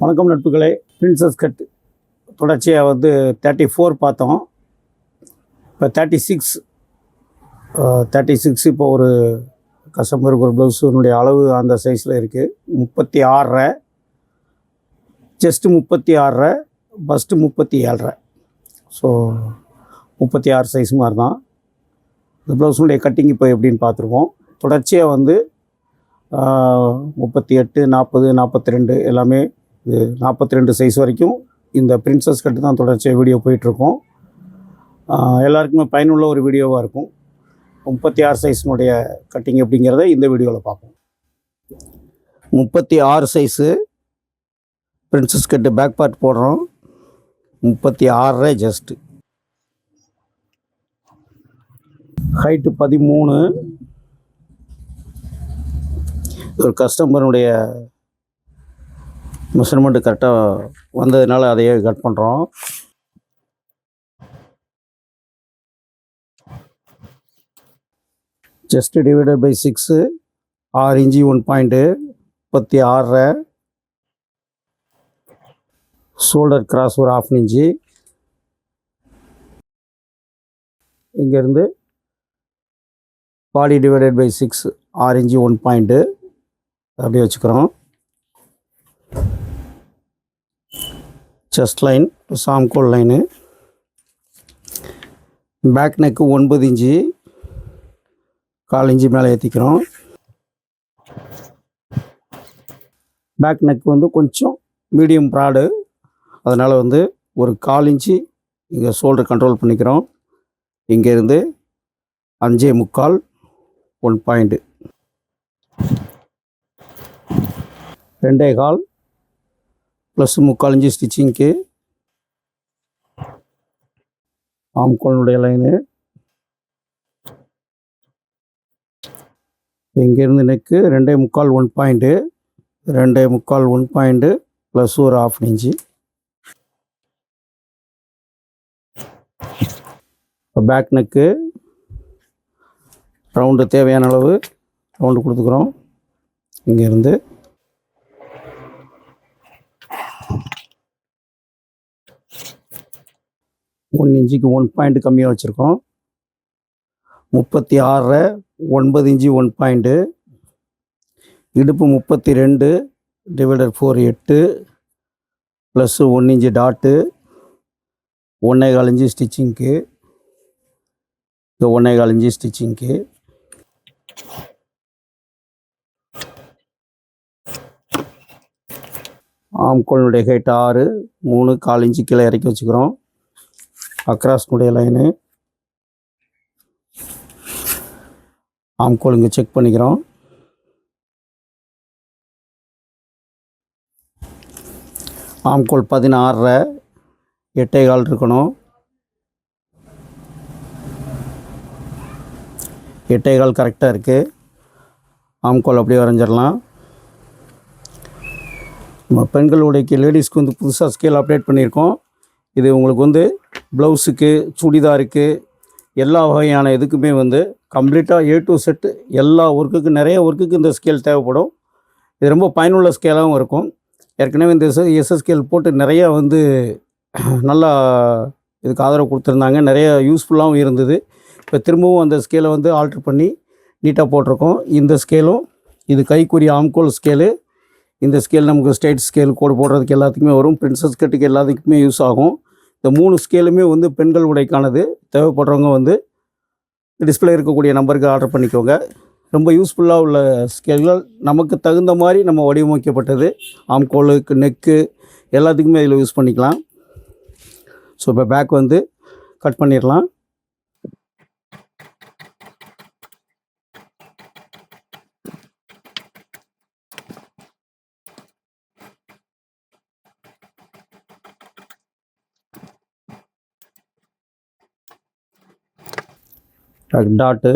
வணக்கம் நட்புகளே. Princess cut தொடர்ச்சியாக 34 பார்த்தோம். இப்போ 36 இப்போ ஒரு கஸ்டமருக்கு ஒரு ப்ளவுஸுனுடைய அளவு அந்த சைஸில் இருக்குது. 36 செஸ்ட்டு 36 பஸ்ட்டு 37. ஸோ 36 சைஸ் மாதிரி தான். இந்த ப்ளவுஸுனுடைய கட்டிங் இப்போ எப்படின்னு பார்த்துருவோம். தொடர்ச்சியாக 38, 40, 42 எல்லாமே 42 சைஸ் வரைக்கும் இந்த பிரின்சஸ் கட்டு தான் தொடர்ச்சியாக வீடியோ போயிட்டுருக்கோம். எல்லாருக்குமே பயனுள்ள ஒரு வீடியோவாக இருக்கும். 36 சைஸினுடைய கட்டிங் எப்படிங்கிறத இந்த வீடியோவில் பார்ப்போம். 36 size princess cut back part போடுறோம். 36 ஜஸ்ட்டு. ஹைட்டு 13. ஒரு கஸ்டமருடைய மெஷர்மெண்ட்டு கரெக்டாக வந்ததுனால அதையே கட் பண்ணுறோம். Chest divided by 6 6 inch 1 point 36. Shoulder cross ஒரு 1/2 இன்ச்சு. இங்கேருந்து body divided by 6 6 inch 1 point அப்படியே வச்சுக்கிறோம். செஸ்ட் லைன் சாம்கோல் line. Back neck 9 inch 1/4 inch மேலே ஏற்றிக்கிறோம். பேக் நெக் கொஞ்சம் மீடியம் ப்ராடு, அதனால் ஒரு 1/4 இன்ச்சு இங்கே ஷோல்டர் கண்ட்ரோல் பண்ணிக்கிறோம். இங்கேருந்து 5.75 1 பாயிண்ட்டு 2.25 ப்ளஸ் 3/4 இன்ச்சு ஸ்டிச்சிங்க்கு. ஆம்கோலுடைய லைனு இங்கேருந்து நெக்கு 2.25 1 பாயிண்ட்டு 2.25 1 பாயிண்ட்டு ப்ளஸ் ஒரு 1/2 இன்ச்சு. இப்போ பேக் நெக்கு ரவுண்டு தேவையான அளவு ரவுண்டு கொடுத்துக்கிறோம். இங்கேருந்து 1 இன்ச்சுக்கு 1 பாயிண்ட்டு கம்மியாக வச்சுருக்கோம். 36 9 இன்ச்சு 1 பாயிண்ட்டு. இடுப்பு 32 divided 4 8 plus 1 inch dot 1.25 inch ஸ்டிச்சிங்க்கு. இந்த 1.25 இன்ச்சு ஸ்டிச்சிங்க்கு. ஆம்கோலுடைய ஹைட் 6 3/4 இன்ச்சு கீழே இறக்கி வச்சுக்கிறோம். அக்ராஸ்னுடைய லைனு ஆம்கோல் இங்கே செக் பண்ணிக்கிறோம். ஆம்கோல் 16 8.25 இருக்கணும். 8.25 கரெக்டாக இருக்குது. ஆம்கோல் அப்படியே வரைஞ்சிடலாம். நம்ம பெண்களுடைய லேடிஸ்க்கு புதுசாக ஸ்கேல் அப்டேட் பண்ணியிருக்கோம். இது உங்களுக்கு ப்ளவுஸுக்கு சுடிதாருக்கு எல்லா வகையான இதுக்குமே கம்ப்ளீட்டாக A to Z எல்லா ஒர்க்குக்கு நிறைய ஒர்க்குக்கு இந்த ஸ்கேல் தேவைப்படும். இது ரொம்ப பயனுள்ள ஸ்கேலாகவும் இருக்கும். ஏற்கனவே இந்த எஸ்எஸ் ஸ்கேல் போட்டு நிறையா நல்லா இதுக்கு ஆதரவு கொடுத்துருந்தாங்க. நிறைய யூஸ்ஃபுல்லாகவும் இருந்தது. இப்போ திரும்பவும் அந்த ஸ்கேலை ஆல்ட்ரு பண்ணி நீட்டாக போட்டிருக்கோம். இந்த ஸ்கேலும் இது கைக்குரிய ஆம்கோல் ஸ்கேலு. இந்த ஸ்கேல் நமக்கு ஸ்ட்ரைட் ஸ்கேல் கோடு போடுறதுக்கு எல்லாத்துக்குமே வரும். பிரின்சஸ் கட்டுக்கு எல்லாத்துக்குமே யூஸ் ஆகும். இந்த 3 ஸ்கேலுமே பெண்கள் உடைக்கானது. தேவைப்படுறவங்க டிஸ்பிளே இருக்கக்கூடிய நம்பருக்கு ஆர்டர் பண்ணிக்கோங்க. ரொம்ப யூஸ்ஃபுல்லாக உள்ள ஸ்கேல்கள் நமக்கு தகுந்த மாதிரி நம்ம வடிவமைக்கப்பட்டது. ஆம்கோலுக்கு நெக்கு எல்லாத்துக்குமே இதில் யூஸ் பண்ணிக்கலாம். ஸோ இப்போ பேக் கட் பண்ணிடலாம். டாட்டு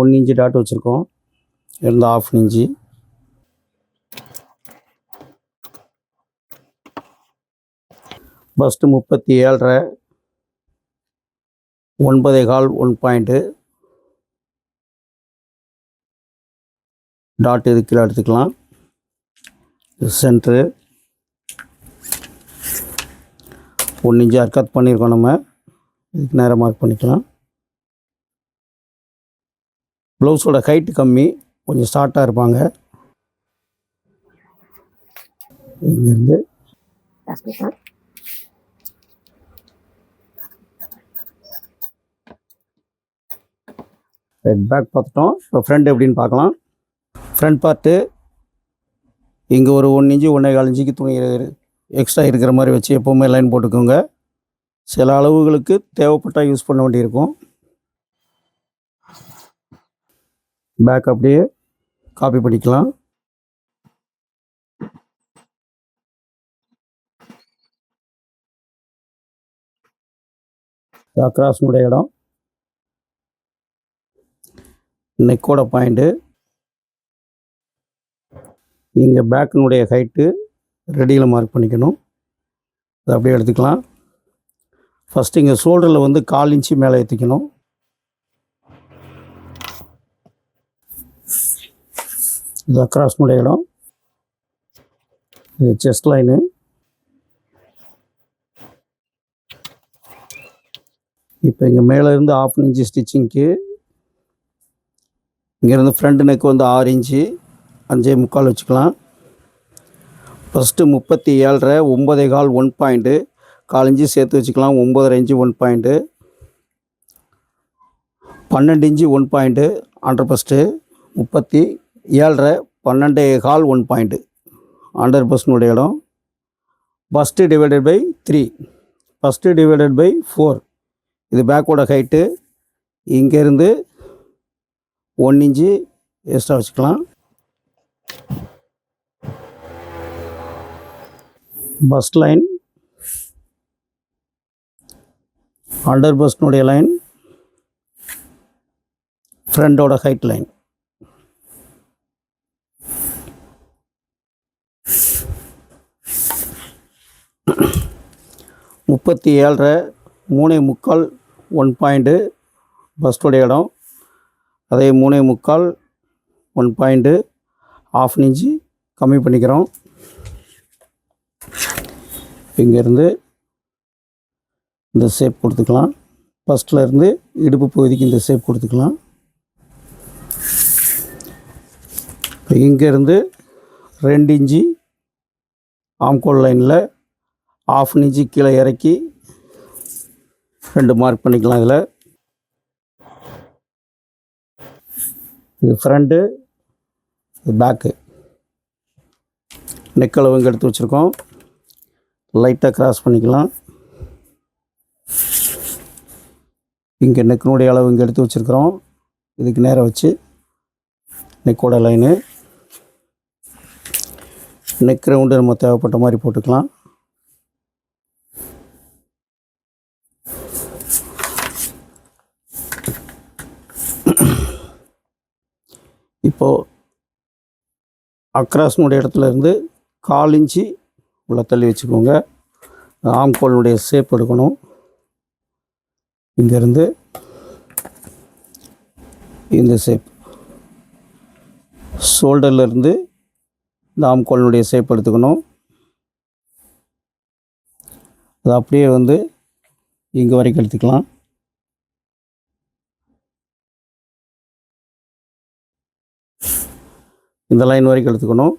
1 இன்ச்சு டாட் வச்சுருக்கோம். இருந்து 1/2 இன்ச்சு. பஸ்ட்டு 37 9.25 1 பாயிண்ட்டு டாட் இது கீழே எடுத்துக்கலாம். சென்ட்ரு 1 இன்ச்சு அர்க்கத் பண்ணியிருக்கோம். நம்ம இதுக்கு நேராக மார்க் பண்ணிக்கலாம். ப்ளவுஸோட ஹைட்டு கம்மி, கொஞ்சம் ஷார்ட்டாக இருப்பாங்க. இங்கேருந்து பேக் பார்த்துட்டோம். இப்போ ஃப்ரண்ட் எப்படின்னு பார்க்கலாம். ஃப்ரண்ட் பார்ட்டு இங்கே ஒரு 1 இன்ச்சு 1.25 இன்ச்சுக்கு துணி எக்ஸ்ட்ரா இருக்கிற மாதிரி வச்சு எப்போவுமே லைன் போட்டுக்கோங்க. சில அளவுகளுக்கு தேவைப்பட்டால் யூஸ் பண்ண வேண்டியிருக்கும். பேக் அப்படியே காப்பி பண்ணிக்கலாம். அக்ராஸ்னுடைய இடம், நெக்கோட பாயிண்ட்டு, இங்கே பேக்கினுடைய ஹைட்டு ரெடியில் மார்க் பண்ணிக்கணும். அதை அப்படியே எடுத்துக்கலாம். ஃபஸ்ட்டு இங்கே ஷோல்டரில் வந்து 1/4 இன்ச்சு மேலே ஏற்றிக்கணும். இது அக்ராஸ்னுடைய இடம், இது செஸ்ட் லைனு. இப்போ இங்கே மேலே இருந்து 1/2 இன்ச்சு ஸ்டிச்சிங்க்கு இங்கேருந்து ஃப்ரண்ட் நெக் வந்து 6 இன்ச்சு 5.75 வச்சுக்கலாம். ஃபஸ்ட்டு 37.5 9.25 1 பாயிண்ட்டு 1/4 இன்ச்சு சேர்த்து வச்சுக்கலாம். 9.5 inch 1 point, 12 inch 1 point under bust, 37.5 12.25 1 point under பஸ்னுடைய இடம். Bust divided by 3, bust divided by 4. இது பேக்கோட ஹைட்டு. இங்கேருந்து 1 இன்ச்சு எக்ஸ்ட்ரா வச்சுக்கலாம். பஸ்ட் லைன், அண்டர் பஸ்னுடைய லைன், ஃப்ரண்டோட ஹைட் லைன். முப்பத்தி 3.25 1 பாயிண்ட்டு பஸ்டோடைய இடம். அதே 3.25 1 பாயிண்ட்டு 1/2 இன்ச்சு கம்மி பண்ணிக்கிறோம். இங்கேருந்து இந்த ஷேப் கொடுத்துக்கலாம். ஃபஸ்ட்டில் இருந்து இடுப்பு பகுதிக்கு இந்த ஷேப் கொடுத்துக்கலாம். இப்போ இங்கேருந்து 2 இன்ச்சு ஆம்கோல் லைனில் 1/2 இன்ச்சு கீழே இறக்கி 2 மார்க் பண்ணிக்கலாம். இதில் இது ஃப்ரண்ட்டு, இது பேக்கு. நெக் அளவு இங்கே எடுத்து வச்சுருக்கோம். லைட்டாக கிராஸ் பண்ணிக்கலாம். இங்கே நெக்கினுடைய அளவு இங்கே எடுத்து வச்சுருக்கிறோம். இதுக்கு நேராக வச்சு நெக்கோட லைனு, நெக் ரவுண்டு நம்ம தேவைப்பட்ட மாதிரி போட்டுக்கலாம். இப்போது அக்ராஸ்னுடைய இடத்துல இருந்து 1/4 இன்ச்சு உள்ள தள்ளி வச்சுக்கோங்க. ஆம்கோலினுடைய ஷேப் எடுக்கணும். இங்கேருந்து இந்த ஷேப், ஷோல்டர்லேருந்து இந்த ஆம்கோலினுடைய ஷேப் எடுத்துக்கணும். அது அப்படியே வந்து இங்கே வரைக்கும் எடுத்துக்கலாம். இந்த லைன் வரைக்கும் எடுத்துக்கணும்.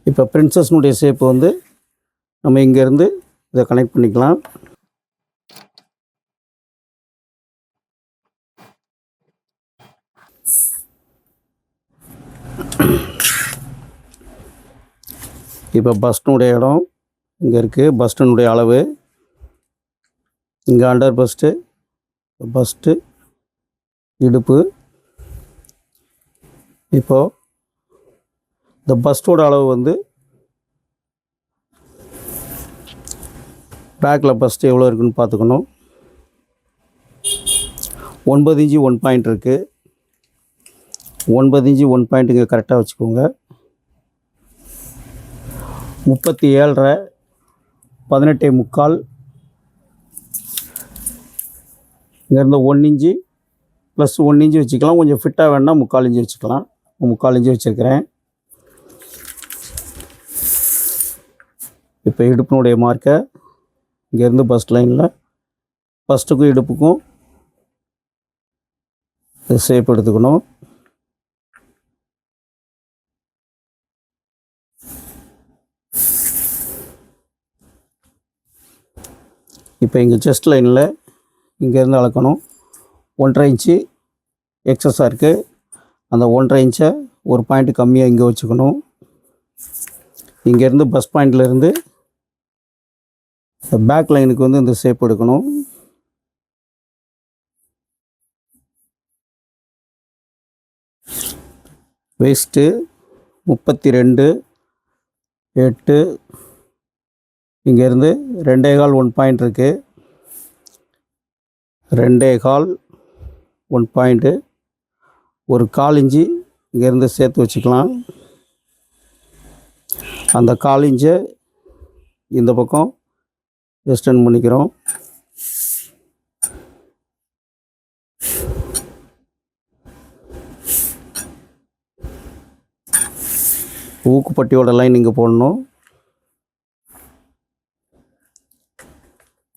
இப்போ பிரின்சஸ்னுடைய ஷேப் வந்து நம்ம இங்கேருந்து இதை கனெக்ட் பண்ணிக்கலாம். இப்போ பஸ்ட்னுடைய இடம் இங்கே இருக்குது. பஸ்ட்டினுடைய அளவு இங்கே அண்டர் பஸ்ட்டு, பஸ்ட்டு, இடுப்பு. இப்போது இந்த பஸ்ட்டோட அளவு வந்து பேக்கில் பஸ்ட்டு எவ்வளோ இருக்குதுன்னு பார்த்துக்கணும். 9 இன்ச்சு 1 பாயிண்ட் இருக்குது. 9 இன்ச்சு 1 பாயிண்ட் இங்கே கரெக்டாக வச்சுக்கோங்க. 37.5 18.25 இங்கேருந்து 1 இன்ச்சு ப்ளஸ் 1 இன்ச்சு வச்சுக்கலாம். கொஞ்சம் ஃபிட்டாக வேணுன்னா 3/4 இன்ச்சு வச்சுக்கலாம். 3/4 இன்ச்சு வச்சுருக்கிறேன். இப்போ இடுப்பினுடைய மார்க்கை இங்கேருந்து பஸ்ட் லைனில் ஃபஸ்ட்டுக்கும் இடுப்புக்கும் ஷேப் எடுத்துக்கணும். இப்போ இங்கே செஸ்ட் லைனில் இங்கேருந்து அளக்கணும். 1.5 இன்ச்சு எக்ஸஸாக இருக்குது. அந்த 1.5 இன்ச்சை ஒரு பாயிண்ட் கம்மியாக இங்கே வச்சுக்கணும். இங்கேருந்து பஸ் பாயிண்ட்லேருந்து பேக் லைனுக்கு வந்து இந்த ஷேப் எடுக்கணும். வேஸ்ட்டு 32.8. இங்கேருந்து 2.25 1 பாயிண்ட் இருக்குது. 2.25 1 பாயிண்ட்டு ஒரு 1/4 இன்ச்சு இங்கேருந்து சேர்த்து வச்சுக்கலாம். அந்த 1/4 இன்ச்சை இந்த பக்கம் எக்ஸ்டெண்ட் பண்ணிக்கிறோம். ஊக்குப்பட்டியோட லைன் இங்கே போடணும்.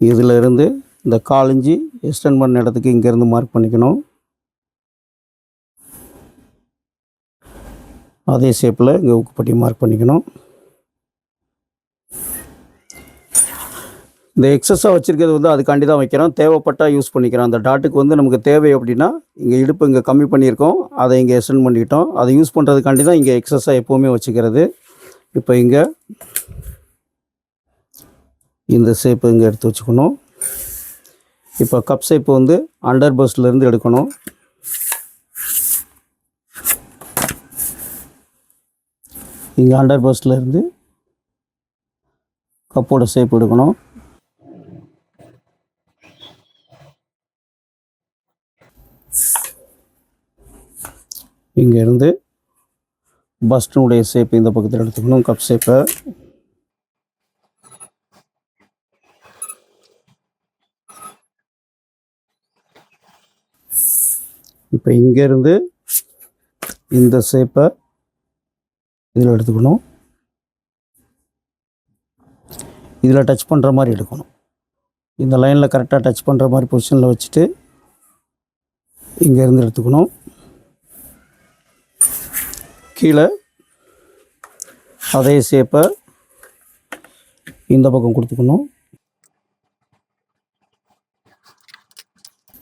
இதில் இருந்து இந்த 1/4 இன்ச்சு எக்ஸ்டெண்ட் பண்ண இடத்துக்கு இங்கேருந்து மார்க் பண்ணிக்கணும். அதே ஷேப்பில் இங்கே ஊக்குப்பட்டி மார்க் பண்ணிக்கணும். இந்த எக்ஸஸாக வச்சுருக்கிறது வந்து அதுக்காண்டி தான் வைக்கிறோம். தேவைப்பட்டால் யூஸ் பண்ணிக்கிறோம். அந்த டாட்டுக்கு வந்து நமக்கு தேவை அப்படின்னா இங்கே இடுப்பு இங்கே கம்மி பண்ணியிருக்கோம், அதை இங்கே எக்ஸ்டெண்ட் பண்ணிக்கிட்டோம். அதை யூஸ் பண்ணுறதுக்காண்டி தான் இங்கே எக்ஸஸாக எப்போவுமே வச்சுக்கிறது. இப்போ இங்கே இந்த ஷேப்பு இங்கே எடுத்து வச்சுக்கணும். இப்போ கப் ஷேப்பு வந்து அண்டர் பஸ்ட்லேருந்து எடுக்கணும். இங்கே அண்டர் பஸ்ட்லேருந்து கப்போட ஷேப் எடுக்கணும். இங்கேருந்து பஸ்டினுடைய ஷேப் இந்த பக்கத்தில் எடுத்துக்கணும். கப் ஷேப்பை இப்போ இங்கேருந்து இந்த ஷேப்பை இதில் எடுத்துக்கணும். இதில் டச் பண்ணுற மாதிரி எடுக்கணும். இந்த லைனில் கரெக்டாக டச் பண்ணுற மாதிரி பொசிஷனில் வச்சுட்டு இங்கேருந்து எடுத்துக்கணும். கீழே அதே ஷேப்பை இந்த பக்கம் கொடுத்துக்கணும்.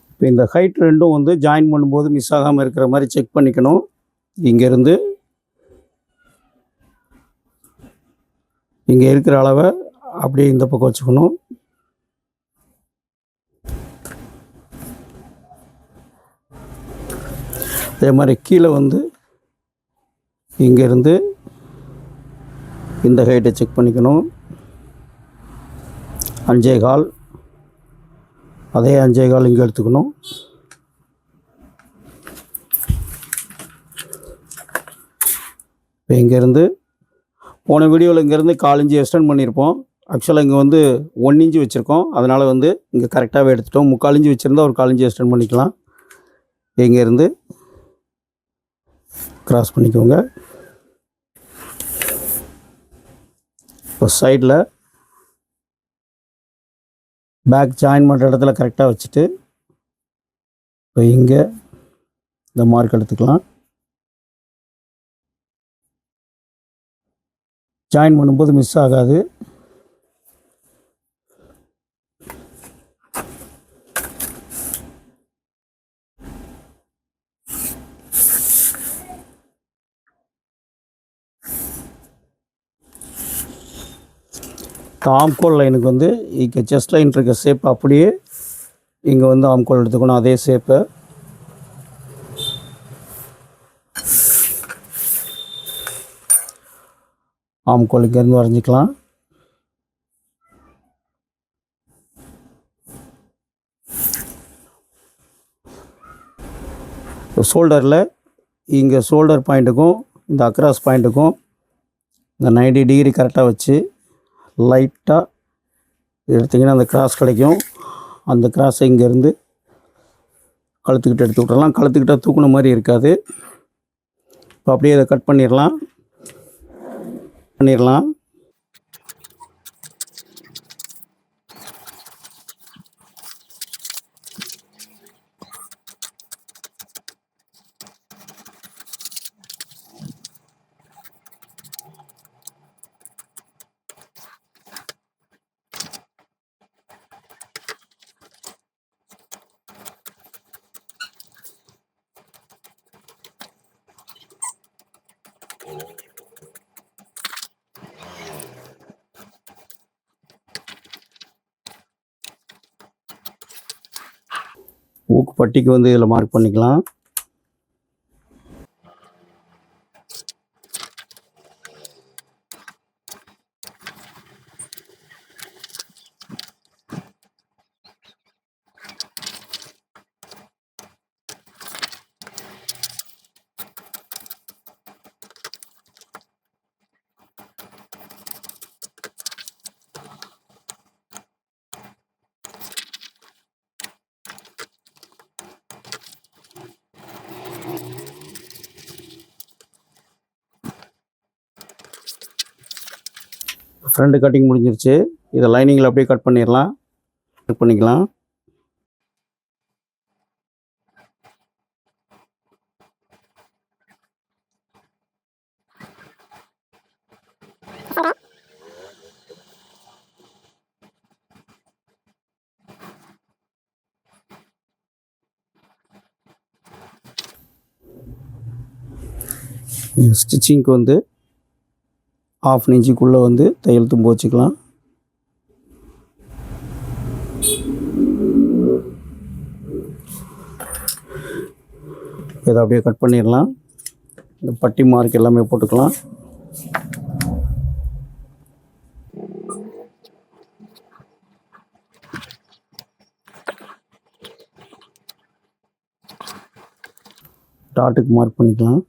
இப்போ இந்த ஹைட் ரெண்டும் வந்து ஜாயின் பண்ணும்போது மிஸ் ஆகாமல் இருக்கிற மாதிரி செக் பண்ணிக்கணும். இங்கேருந்து இங்கே இருக்கிற அளவை அப்படியே இந்த பக்கம் வச்சுக்கணும். அதே மாதிரி கீழே வந்து இங்கேருந்து இந்த ஹைட்டை செக் பண்ணிக்கணும். 5.25. அதே 5.25 இங்கே எடுத்துக்கணும். இப்போ இங்கேருந்து போன வீடியோவில் இங்கேருந்து 1/4 இன்ச்சு எக்ஸ்டெண்ட் பண்ணியிருப்போம். ஆக்சுவலாக இங்கே வந்து 1 இன்ச்சு வச்சுருக்கோம். அதனால் வந்து இங்கே கரெக்டாகவே எடுத்துட்டோம். 3/4 இன்ச்சு வச்சுருந்தா ஒரு 1/4 இன்ச்சு எக்ஸ்டெண்ட் பண்ணிக்கலாம். இங்கேருந்து கிராஸ் பண்ணிக்கோங்க. இப்போ சைடில் பேக் ஜாயின் பண்ணுற இடத்துல கரெக்டாக வச்சுட்டு இப்போ இங்கே இந்த மார்க் எடுத்துக்கலாம். ஜாயின் பண்ணும்போது மிஸ் ஆகாது. ஆம்கோல் லைனுக்கு வந்து இங்கே செஸ்ட் லைன் இருக்க ஷேப் அப்படியே இங்கே வந்து ஆம்கோல் எடுத்துக்கணும். அதே ஷேப்பை ஆம்கோல் இங்கேருந்து வரைஞ்சிக்கலாம். ஷோல்டரில் இங்கே ஷோல்டர் பாயிண்ட்டுக்கும் இந்த அக்ராஸ் பாயிண்ட்டுக்கும் இந்த 90 டிகிரி கரெக்டாக வச்சு லைட்டாக எடுத்திங்கன்னா அந்த கிராஸ் கிடைக்கும். அந்த கிராஸை இங்கேருந்து கழுத்துக்கிட்ட எடுத்து விட்றலாம். கழுத்துக்கிட்ட தூக்குன மாதிரி இருக்காது. இப்போ அப்படியே இதை கட் பண்ணிடலாம். ஊக்கு பட்டிக்கு வந்து இதில் மார்க் பண்ணிக்கலாம். ஃப்ரண்ட் கட்டிங் முடிஞ்சிருச்சு. இதை லைனிங்கில் அப்படியே கட் பண்ணிடலாம். கட் பண்ணிக்கலாம். ஸ்டிச்சிங்க்கு வந்து 1/2 இன்ச்சுக்குள்ளே வந்து தையல் தும்பு வச்சுக்கலாம். இதை அப்படியே கட் பண்ணிடலாம். இந்த பட்டி மார்க் எல்லாமே போட்டுக்கலாம். டாட்டுக்கு மார்க் பண்ணிக்கலாம்.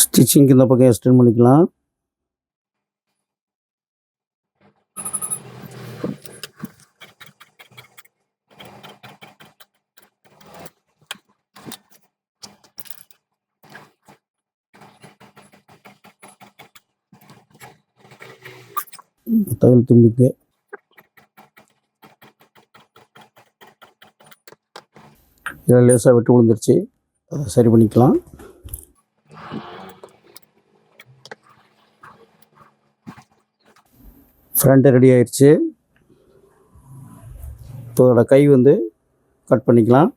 ஸ்டிச்சிங்க்கு இந்த பக்கம் எக்ஸ்டெண்ட் பண்ணிக்கலாம். தையல் தும்புக்கு இதில் லேசாக விட்டு விழுந்துருச்சு. அதை சரி பண்ணிக்கலாம். ஃப்ரண்ட்டு ரெடி ஆயிடுச்சு. இப்போ அதோட கை வந்து கட் பண்ணிக்கலாம்.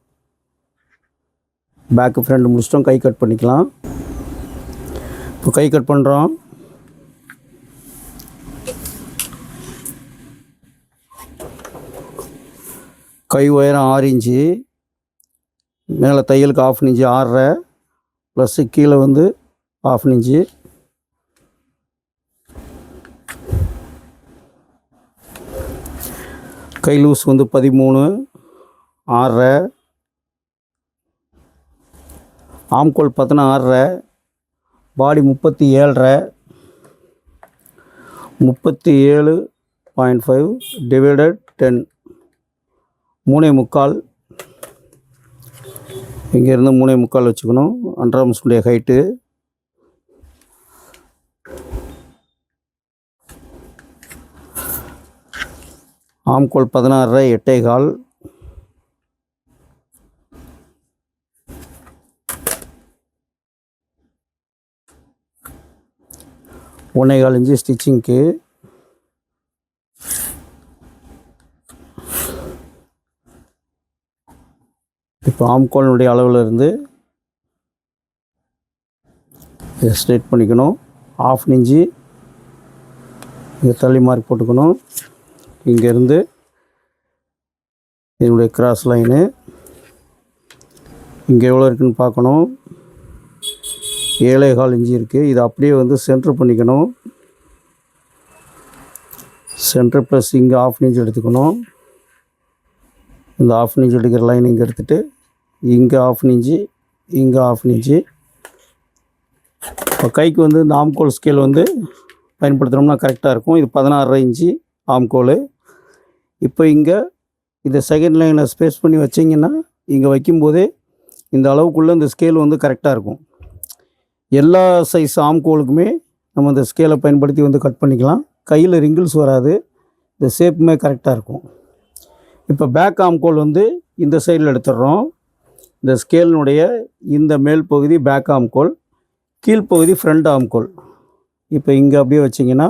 பேக்கு ஃப்ரண்ட் முடிச்சிட்டோம். கை கட் பண்ணிக்கலாம். இப்போ கை கட் பண்ணுறோம். கை உயரம் 6 இன்ச்சு, மேலே தையலுக்கு 1/2 இன்ச்சு 6.5 ப்ளஸ்ஸு கீழே வந்து 1/2 இன்ச்சு. கை லூஸ் வந்து 13 6.5, ஆம்கோல் 16.5, பாடி 37.5, 37.5 டிவைடட் 10 3.25. இங்கேருந்து 3.25 வச்சுக்கணும். அண்டர்ஆர்ம்ஸுடைய ஹைட்டு. ஆம்கோல் 16.5 8.25. 1.25 இன்ச்சு ஸ்டிச்சிங்க்கு. இப்போ ஆம்கோலினுடைய அளவில் இருந்து இதை ஸ்ட்ரெயிட் பண்ணிக்கணும். 1/2 இன்ச்சு இங்கே தள்ளி மார்க் போட்டுக்கணும். இங்கேருந்து இதனுடைய கிராஸ் லைனு இங்கே எவ்வளோ இருக்குதுன்னு பார்க்கணும். 7.25 இன்ச்சு இருக்குது. இதை அப்படியே வந்து சென்ட்ரு பண்ணிக்கணும். சென்டர் ப்ளஸ் இங்கே 1/2 இன்ச்சு எடுத்துக்கணும். இந்த 1/2 இன்ச்சு எடுக்கிற லைன் இங்கே எடுத்துகிட்டு இங்கே 1/2 இன்ச்சு இங்கே 1/2 இன்ச்சு. இப்போ கைக்கு வந்து இந்த ஆம்கோல் ஸ்கேல் வந்து பயன்படுத்துகிறோம்னா கரெக்டாக இருக்கும். இது 16.5 இன்ச்சு ஆம்கோல். இப்போ இங்கே இந்த செகண்ட் லைனை ஸ்பேஸ் பண்ணி வச்சிங்கன்னா இங்கே வைக்கும்போதே இந்த அளவுக்குள்ளே இந்த ஸ்கேல் வந்து கரெக்டாக இருக்கும். எல்லா சைஸ் ஆம்கோலுக்குமே நம்ம இந்த ஸ்கேலை பயன்படுத்தி வந்து கட் பண்ணிக்கலாம். கையில் ரிங்கிள்ஸ் வராது. இந்த ஷேப்புமே கரெக்டாக இருக்கும். இப்போ பேக் ஆம்கோல் வந்து இந்த சைடில் எடுத்துடுறோம். இந்த ஸ்கேலினுடைய இந்த மேல் பகுதி பேக் ஆம்கோல், கீழ்ப்பகுதி ஃப்ரண்ட் ஆம்கோல். இப்போ இங்கே அப்படியே வச்சிங்கன்னா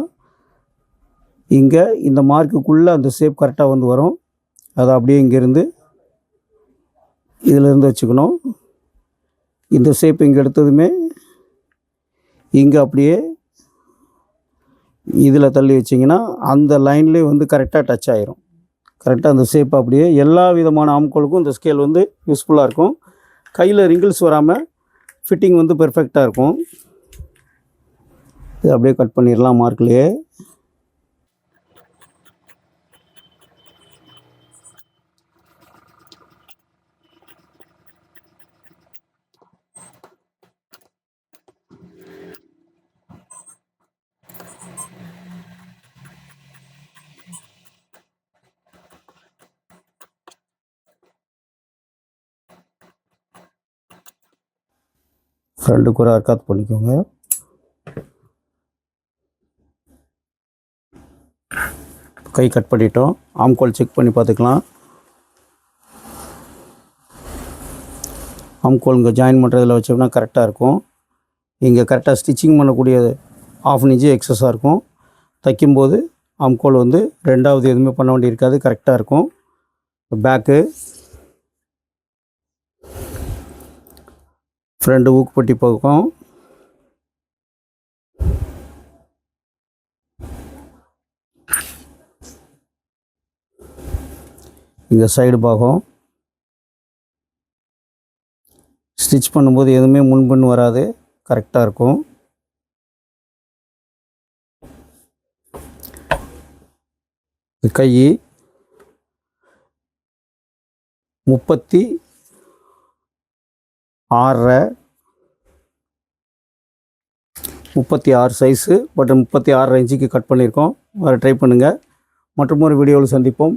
இங்கே இந்த மார்க்குக்குள்ளே அந்த ஷேப் கரெக்டாக வந்து வரும். அதை அப்படியே இங்கேருந்து இதிலேருந்து வச்சுக்கணும். இந்த ஷேப் இங்கே எடுத்ததுமே இங்கே அப்படியே இதில் தள்ளி வச்சிங்கன்னா அந்த லைன்லேயே வந்து கரெக்டாக டச் ஆகிரும். கரெக்டாக அந்த ஷேப் அப்படியே எல்லா விதமான ஆம்கோலுக்கும் இந்த ஸ்கேல் வந்து யூஸ்ஃபுல்லாக இருக்கும். கையில் ரிங்கிள்ஸ் வராமல் ஃபிட்டிங் வந்து பெர்ஃபெக்டாக இருக்கும். இது அப்படியே கட் பண்ணிடலாம் மார்க்லேயே. ஃப்ரண்ட்டுக்கு ஒரு அர்க்காத் பண்ணிக்கோங்க. கை கட் பண்ணிட்டோம். ஆம்கோல் செக் பண்ணி பார்த்துக்கலாம். ஆம்கோல் இங்கே ஜாயின் பண்ணுறதில் வச்சோம்னா கரெக்டாக இருக்கும். இங்கே கரெக்டாக ஸ்டிச்சிங் பண்ணக்கூடிய 1/2 இன்ச்சு எக்ஸஸாக இருக்கும். தைக்கும்போது ஆம்கோல் வந்து ரெண்டாவது எதுவுமே பண்ண வேண்டியிருக்காது. கரெக்டாக இருக்கும். பேக்கு ஃப்ரண்ட் ஊக்குப்பட்டி பக்கம் இங்கே சைடு பாகம் ஸ்டிச் பண்ணும்போது எதுவுமே முன்பின் வராது. கரெக்டாக இருக்கும். கை 36 சைஸு பட் 36.5 இன்ச்சுக்கு கட் பண்ணியிருக்கோம். வர ட்ரை பண்ணுங்கள். மற்றும் ஒரு வீடியோவில் சந்திப்போம்.